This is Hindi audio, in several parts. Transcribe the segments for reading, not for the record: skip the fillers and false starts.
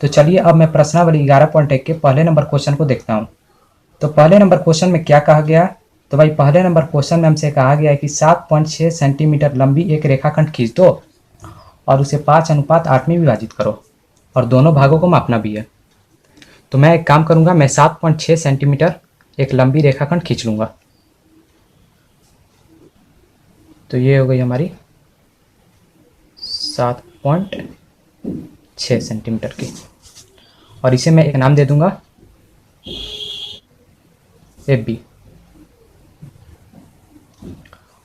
तो चलिए अब मैं प्रश्नावली 11.1 के पहले नंबर क्वेश्चन को देखता हूँ। तो पहले नंबर क्वेश्चन में क्या कहा गया? तो भाई पहले नंबर क्वेश्चन में हमसे कहा गया है कि 7.6 सेंटीमीटर लंबी एक रेखाखंड खींच दो और उसे 5:8 में विभाजित करो और दोनों भागों को मापना भी है। तो मैं एक काम करूंगा, मैं 7.6 सेंटीमीटर एक लंबी रेखाखंड खींच लूंगा। तो ये हो गई हमारी 7.6 सेंटीमीटर की, और इसे मैं एक नाम दे दूंगा AB।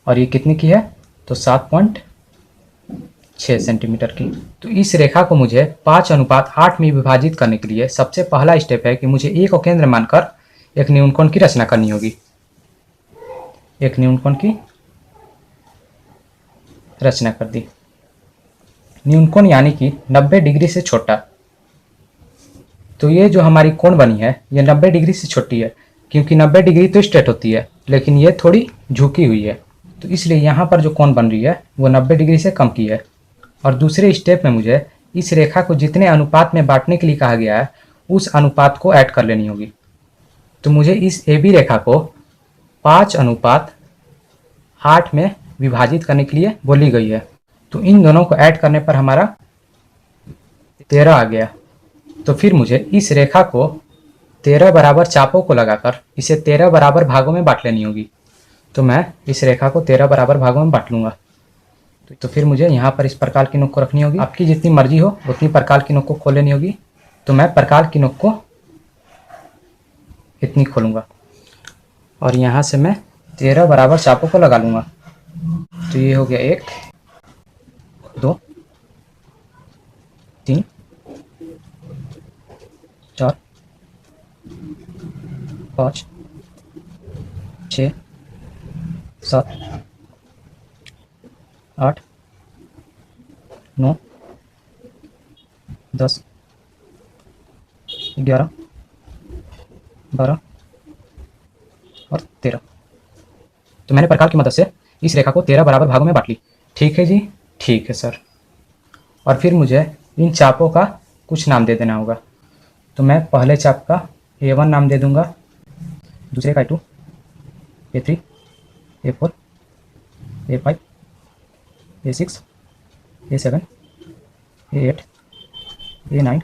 और ये कितने की है? तो 7.6 सेंटीमीटर की। तो इस रेखा को मुझे 5:8 में विभाजित करने के लिए सबसे पहला स्टेप है कि मुझे ए को केंद्र मानकर एक न्यूनकोण की रचना करनी होगी। एक न्यूनकोण की रचना कर दी। न्यूनकोण यानी कि 90 डिग्री से छोटा। तो ये जो हमारी कोण बनी है ये 90 डिग्री से छोटी है, क्योंकि 90 डिग्री तो स्ट्रेट होती है, लेकिन ये थोड़ी झुकी हुई है। तो इसलिए यहाँ पर जो कोण बन रही है वो 90 डिग्री से कम की है। और दूसरे स्टेप में मुझे इस रेखा को जितने अनुपात में बांटने के लिए कहा गया है उस अनुपात को ऐड कर लेनी होगी। तो मुझे इस AB रेखा को 5:8 में विभाजित करने के लिए बोली गई है। तो इन दोनों को ऐड करने पर हमारा 13 आ गया। तो फिर मुझे इस रेखा को 13 बराबर चापों को लगाकर इसे 13 बराबर भागों में बांट लेनी होगी। तो मैं इस रेखा को 13 बराबर भागों में बांट लूँगा। तो फिर मुझे यहाँ पर इस प्रकार की नोक को रखनी होगी। आपकी जितनी मर्जी हो उतनी प्रकार की नोक को खोल लेनी होगी। तो मैं प्रकार की नोक को इतनी खोलूँगा और यहाँ से मैं 13 बराबर चापों को लगा लूँगा। तो ये हो गया 1 2 3 4 5 6 7 8 9 10 11 12 और 13। तो मैंने प्रकार की मदद से इस रेखा को 13 बराबर भागों में बांट ली। ठीक है जी, ठीक है सर। और फिर मुझे इन चापों का कुछ नाम दे देना होगा। तो मैं पहले चाप का A1 नाम दे दूंगा, दूसरे का A2, A3, A4, A5, A6, A7, A8, A9,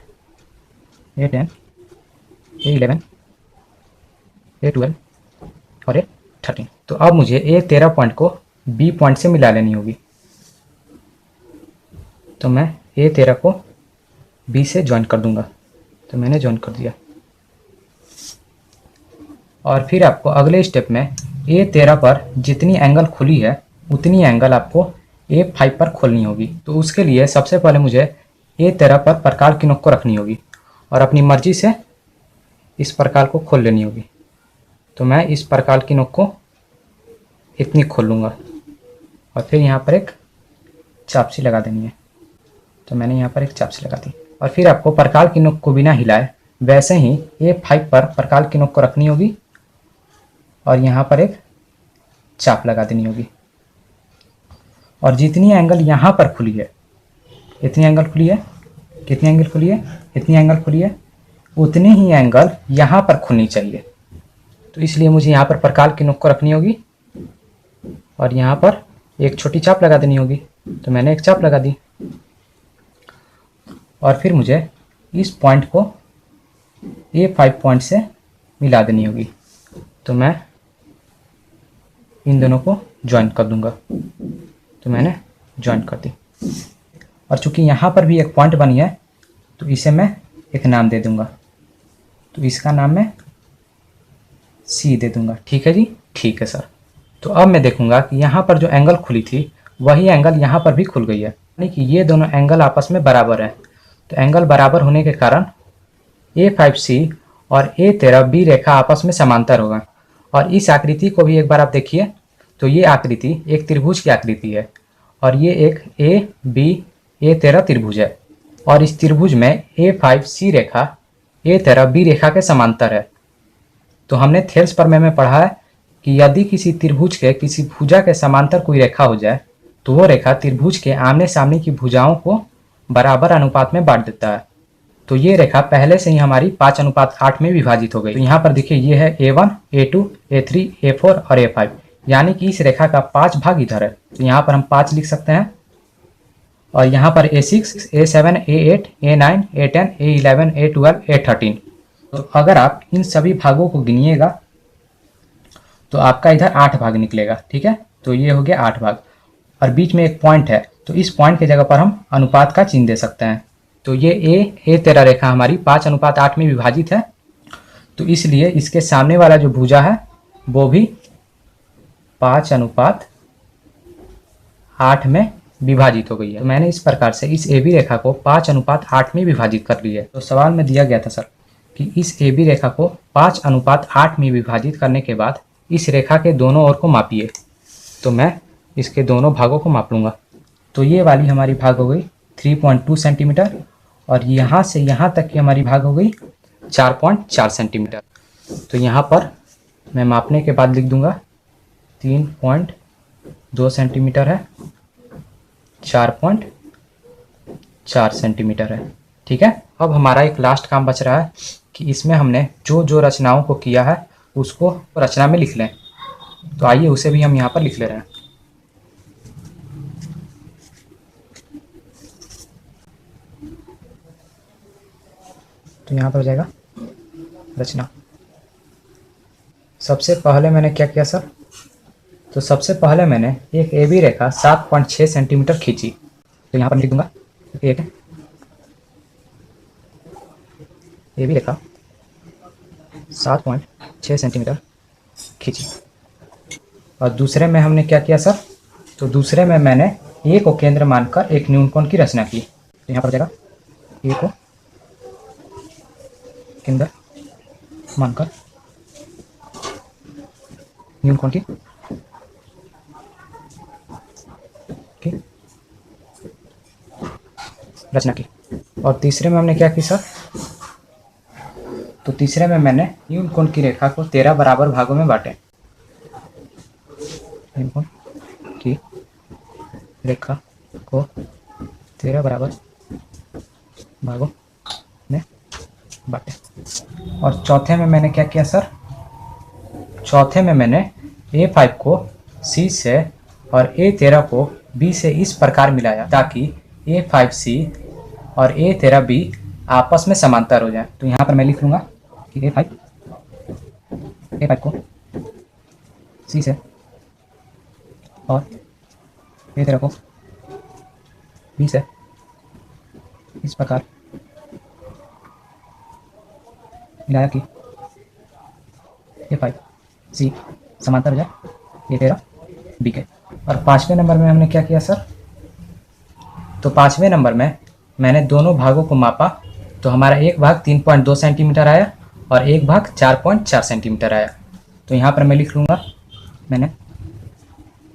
A10, A11, A12 और A13। तो अब मुझे A13 पॉइंट को B पॉइंट से मिला लेनी होगी। तो मैं A13 को B से ज्वाइन कर दूंगा। तो मैंने ज्वाइन कर दिया। और फिर आपको अगले स्टेप में A13 पर जितनी एंगल खुली है उतनी एंगल आपको A5 पर खोलनी होगी। तो उसके लिए सबसे पहले मुझे A13 पर प्रकार की नोक को रखनी होगी और अपनी मर्जी से इस प्रकार को खोल लेनी होगी। तो मैं इस प्रकार की नोक को इतनी खोल लूँगा और फिर यहाँ पर एक चापसी लगा देनी है। तो मैंने यहाँ पर एक चापसी लगा दी। और फिर आपको प्रकार की नोक को बिना हिलाए वैसे ही A5 पर प्रकार की नोक को रखनी होगी और यहाँ पर एक चाप लगा देनी होगी। और जितनी एंगल यहाँ पर खुली है, इतनी एंगल खुली है, कितनी एंगल खुली है, इतनी एंगल खुली है, उतनी ही एंगल यहाँ पर खुलनी चाहिए। तो इसलिए मुझे यहाँ पर प्रकार की नोक को रखनी होगी और यहाँ पर एक छोटी चाप लगा देनी होगी। तो मैंने एक चाप लगा दी। और फिर मुझे इस पॉइंट को A5 पॉइंट से मिला देनी होगी। तो मैं इन दोनों को ज्वाइन कर दूंगा। तो मैंने ज्वाइन कर दी। और चूंकि यहाँ पर भी एक पॉइंट बनी है तो इसे मैं एक नाम दे दूंगा। तो इसका नाम मैं C दे दूंगा। ठीक है जी, ठीक है सर। तो अब मैं देखूंगा कि यहाँ पर जो एंगल खुली थी वही एंगल यहाँ पर भी खुल गई है, यानी कि ये दोनों एंगल आपस में बराबर है। तो एंगल बराबर होने के कारण A5C और A13B रेखा आपस में समांतर होगा। और इस आकृति को भी एक बार आप देखिए तो ये आकृति एक त्रिभुज की आकृति है और ये एक AB-A13 त्रिभुज है। और इस त्रिभुज में A5C रेखा A13B रेखा के समांतर है। तो हमने थेल्स प्रमेय में पढ़ा है कि यदि किसी त्रिभुज के किसी भुजा के समांतर कोई रेखा हो जाए तो वो रेखा त्रिभुज के आमने सामने की भुजाओं को बराबर अनुपात में बांट देता है। तो ये रेखा पहले से ही हमारी 5:8 में विभाजित हो गई। तो यहाँ पर देखिए ये है A1, A2, A3, A4 और A5, यानी कि इस रेखा का 5 भाग इधर है। तो यहाँ पर हम 5 लिख सकते हैं और यहाँ पर A6, A7, A8, A9, A10, A11, A12, A13। तो अगर आप इन सभी भागों को गिनिएगा तो आपका इधर 8 भाग निकलेगा। ठीक है, तो ये हो गया 8 भाग और बीच में एक पॉइंट है, तो इस पॉइंट की जगह पर हम अनुपात का चिन्ह दे सकते हैं। तो ये A13 रेखा हमारी 5:8 में विभाजित है, तो इसलिए इसके सामने वाला जो भुजा है वो भी 5:8 में विभाजित हो गई है। तो मैंने इस प्रकार से इस AB रेखा को 5:8 में विभाजित कर लिया है। तो सवाल में दिया गया था सर कि इस AB रेखा को 5:8 में विभाजित करने के बाद इस रेखा के दोनों ओर को मापिए। तो मैं इसके दोनों भागों को माप लूँगा। तो ये वाली हमारी भाग हो गई 3.2 सेंटीमीटर और यहाँ से यहाँ तक की हमारी भाग हो गई 4.4 सेंटीमीटर। तो यहाँ पर मैं मापने के बाद लिख दूँगा 3.2 सेंटीमीटर है, 4.4 सेंटीमीटर है। ठीक है, अब हमारा एक लास्ट काम बच रहा है कि इसमें हमने जो जो रचनाओं को किया है उसको रचना में लिख लें। तो आइए उसे भी हम यहाँ पर लिख ले रहे हैं। तो यहाँ पर हो जाएगा रचना। सबसे पहले मैंने क्या किया सर? तो सबसे पहले मैंने एक AB रेखा 7.6 सेंटीमीटर खींची। तो यहाँ पर लिख दूंगा एक AB रेखा 7.6 सेंटीमीटर खींची। और दूसरे में हमने क्या किया सर? तो दूसरे में मैंने A को केंद्र मानकर एक न्यूनकोण की रचना की। तो यहाँ पर हो जाएगा A को केंद्र मानकर न्यूनकोण की रचना की। और तीसरे में हमने क्या की सर? तो तीसरे में मैंने न्यूनकोण की रेखा को 13 बराबर भागों में बांटे। न्यूनकोण की रेखा को 13 बराबर भागों में बांटे। और चौथे में मैंने क्या किया सर? चौथे में मैंने A5 को C से और A13 को B से इस प्रकार मिलाया ताकि A5C और A13B आपस में समांतर हो जाए। तो यहाँ पर मैं लिख लूँगा कि A5 को C से और A13 को B से इस प्रकार मिलाया कि A5C समांतर हो जाए A13B के। और पाँचवें नंबर में हमने क्या किया सर? तो पाँचवें नंबर में मैंने दोनों भागों को मापा। तो हमारा एक भाग 3.2 सेंटीमीटर आया और एक भाग 4.4 सेंटीमीटर आया। तो यहाँ पर मैं लिख लूँगा मैंने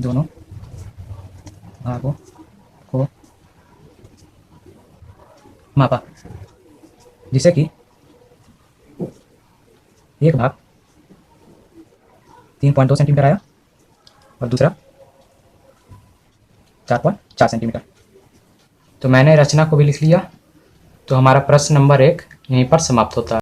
दोनों भागों को मापा, जिसे कि एक भाग 3.2 सेंटीमीटर आया और दूसरा 4.4 सेंटीमीटर। तो मैंने रचना को भी लिख लिया। तो हमारा प्रश्न नंबर 1 यहीं पर समाप्त होता है।